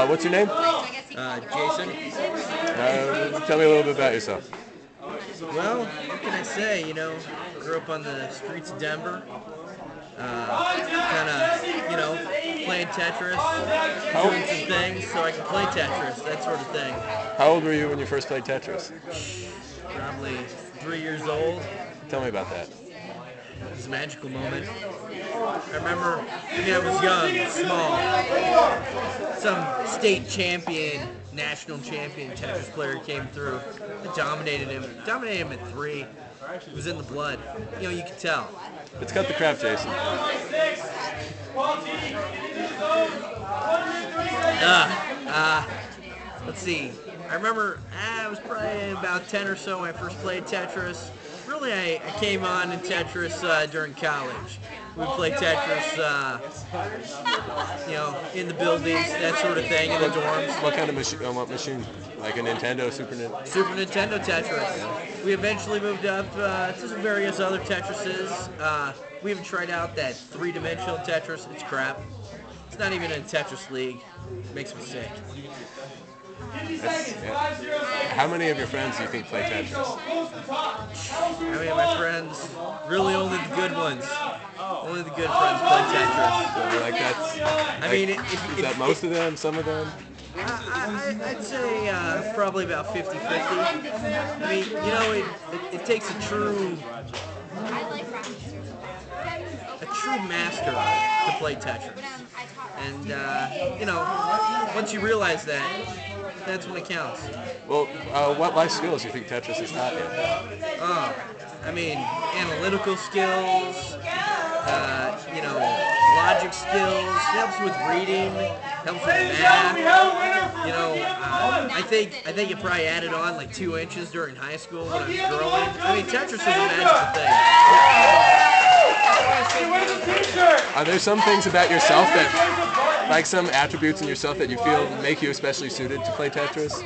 What's your name? Jason. Tell me a little bit about yourself. Well, what can I say? Grew up on the streets of Denver. Kind of, playing Tetris, doing some things so I can play Tetris, that sort of thing. How old were you when you first played Tetris? Probably 3 years old. Tell me about that. It was a magical moment. I remember, I was young, small. Some state champion, national champion Tetris player came through. I dominated him. Dominated him at 3. It was in the blood. You could tell. Let's cut the crap, Jason. Let's see. I remember I was probably about 10 or so when I first played Tetris. Really, I came on in Tetris during college. We played Tetris, in the buildings, that sort of thing, in the dorms. What kind of machine? What machine? Like a Nintendo, Super Nintendo? Super Nintendo Tetris. We eventually moved up to some various other Tetrises. We haven't tried out that 3-dimensional Tetris. It's crap. It's not even in Tetris League. It makes me sick. How many of your friends do you think play Tetris? I mean, my friends, really only the good ones. Only the good friends play Tetris. So, like that's. I mean, is that most of them? Some of them? I'd say probably about 50-50. I mean, it takes a true master to play Tetris. And, once you realize that, that's when it counts. Well, what life skills do you think Tetris has taught you? I mean, analytical skills, logic skills, helps with reading, helps with math. I think it probably added on like 2 inches during high school when I was growing. I mean, Tetris is a magical thing. Are there some things about yourself that, like some attributes in yourself that you feel make you especially suited to play Tetris?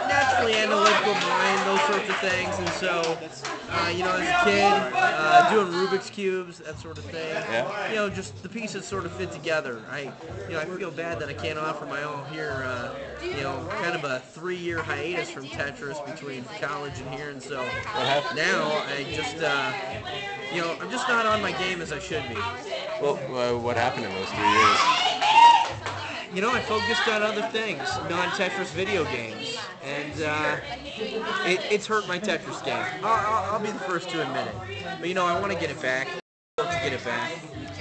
Naturally analytical mind, those sorts of things, and so, as a kid, doing Rubik's Cubes, that sort of thing. Yeah. Just the pieces sort of fit together. I feel bad that I can't offer my own here, kind of a 3-year hiatus from Tetris between college and here, and so now I just, I'm just not on my game as I should be. Well, what happened in those 3 years? I focused on other things, non-Tetris video games, and it's hurt my Tetris game. I'll be the first to admit it. But I want to get it back.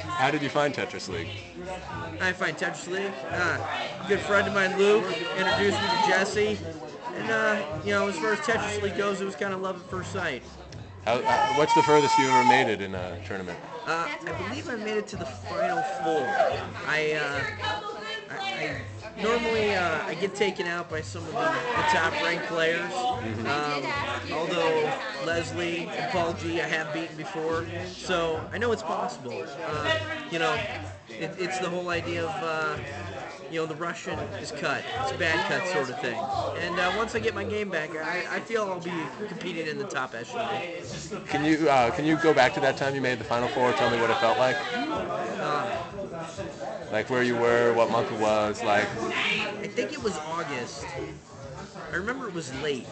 How did you find Tetris League? I find Tetris League. A good friend of mine, Luke, introduced me to Jesse, and as far as Tetris League goes, it was kind of love at first sight. What's the furthest you ever made it in a tournament? I believe I made it to the Final 4. I normally I get taken out by some of the top-ranked players. Although Leslie and Paul G I have beaten before, so I know it's possible. It's the whole idea of the Russian is cut. It's a bad cut sort of thing. And once I get my game back, I feel I'll be competing in the top echelon. Can you go back to that time you made the Final 4? Tell me what it felt like. Like where you were, what month it was, like. I think it was August. I remember it was late.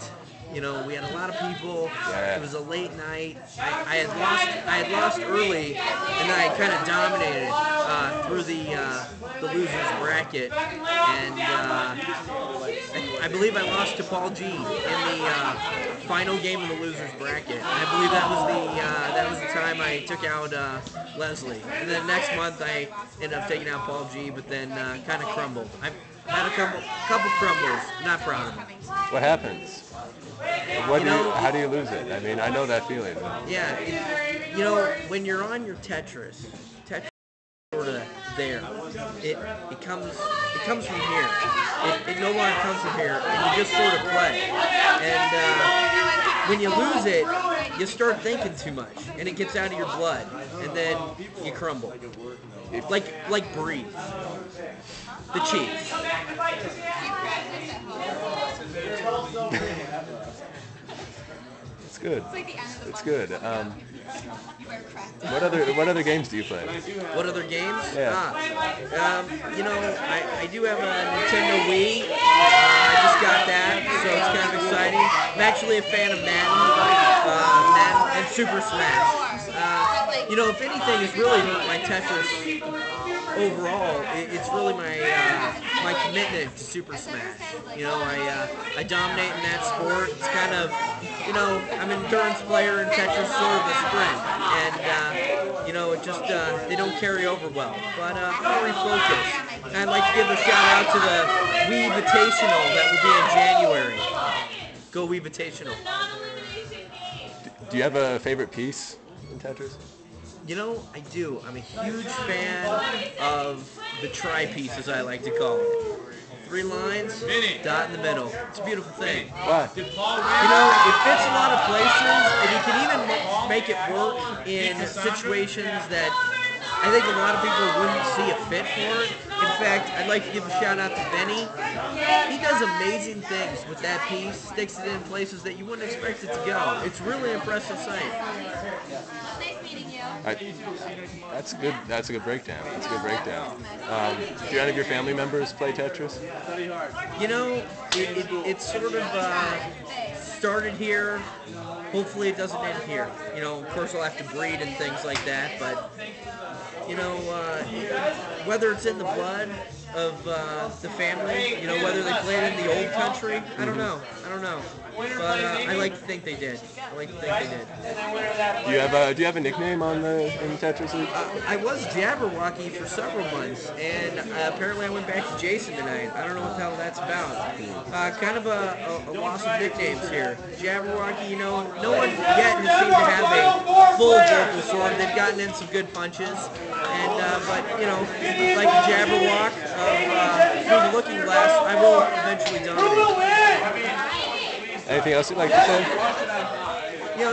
We had a lot of people. Yeah. It was a late night. I had lost early, and then I kind of dominated through the losers bracket, and I believe I lost to Paul G in the final game of the losers bracket. And I believe that was the time I took out Leslie. And then next month I ended up taking out Paul G, but then kind of crumbled. I've had a couple crumbles. Not proud of them. What happens? How do you lose it? I mean, I know that feeling. Yeah, when you're on your Tetris is sort of there. It comes from here. It no longer comes from here, and you just sort of play. And when you lose it, you start thinking too much, and it gets out of your blood, and then you crumble. Like Breathe. The Chiefs. good. It's like the end of the It's month. good. You wear crap. What other games do you play? What other games? Yeah. I do have a Nintendo Wii. I just got that, so it's kind of exciting. I'm actually a fan of Madden and Super Smash. If anything, it's really my Tetris overall. It's really my commitment to Super Smash. I dominate in that sport. It's kind of, I'm an endurance player in Tetris, sort of a sprint, and it just they don't carry over well. But I'm very focused. And I'd like to give a shout out to the Wii Invitational that will be in January. Go Wii Invitational. Do you have a favorite piece in Tetris? I do. I'm a huge fan of the tri-piece, as I like to call it. 3 lines, dot in the middle. It's a beautiful thing. Why? It fits a lot of places, and you can even make it work in situations that I think a lot of people wouldn't see a fit for it. In fact, I'd like to give a shout out to Benny. He does amazing things with that piece, sticks it in places that you wouldn't expect it to go. It's really an impressive sight. Nice meeting you. That's good. That's a good breakdown. That's a good breakdown. Do any of your family members play Tetris? It's sort of started here. Hopefully it doesn't end here. Of course I'll have to breed and things like that, but whether it's in the blood of the family, whether they played in the old country, I don't know. But I like to think they did. Do you have a nickname in Tetris League? I was Jabberwocky for several months, and apparently I went back to Jason tonight. I don't know what the hell that's about. Kind of a loss of nicknames here. Jabberwocky, no one yet has seemed to have a full vocal sword. They've gotten in some good punches, and but like the Jabberwock through the looking glass, I will eventually dominate. Anything else you'd like to say?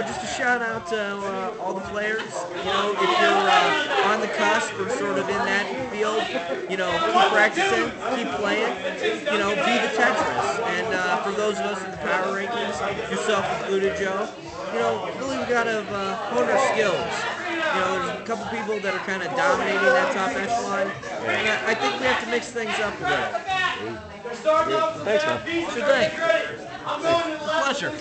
Just a shout out to all the players. If you're on the cusp or sort of in that field, keep practicing, keep playing, be the Tetris. And for those of us in the power rankings, yourself included, Joe, really we gotta hone our skills. There's a couple people that are kind of dominating that top echelon, and I think we have to mix things up a little. Thanks, man. Sure thing. Pleasure.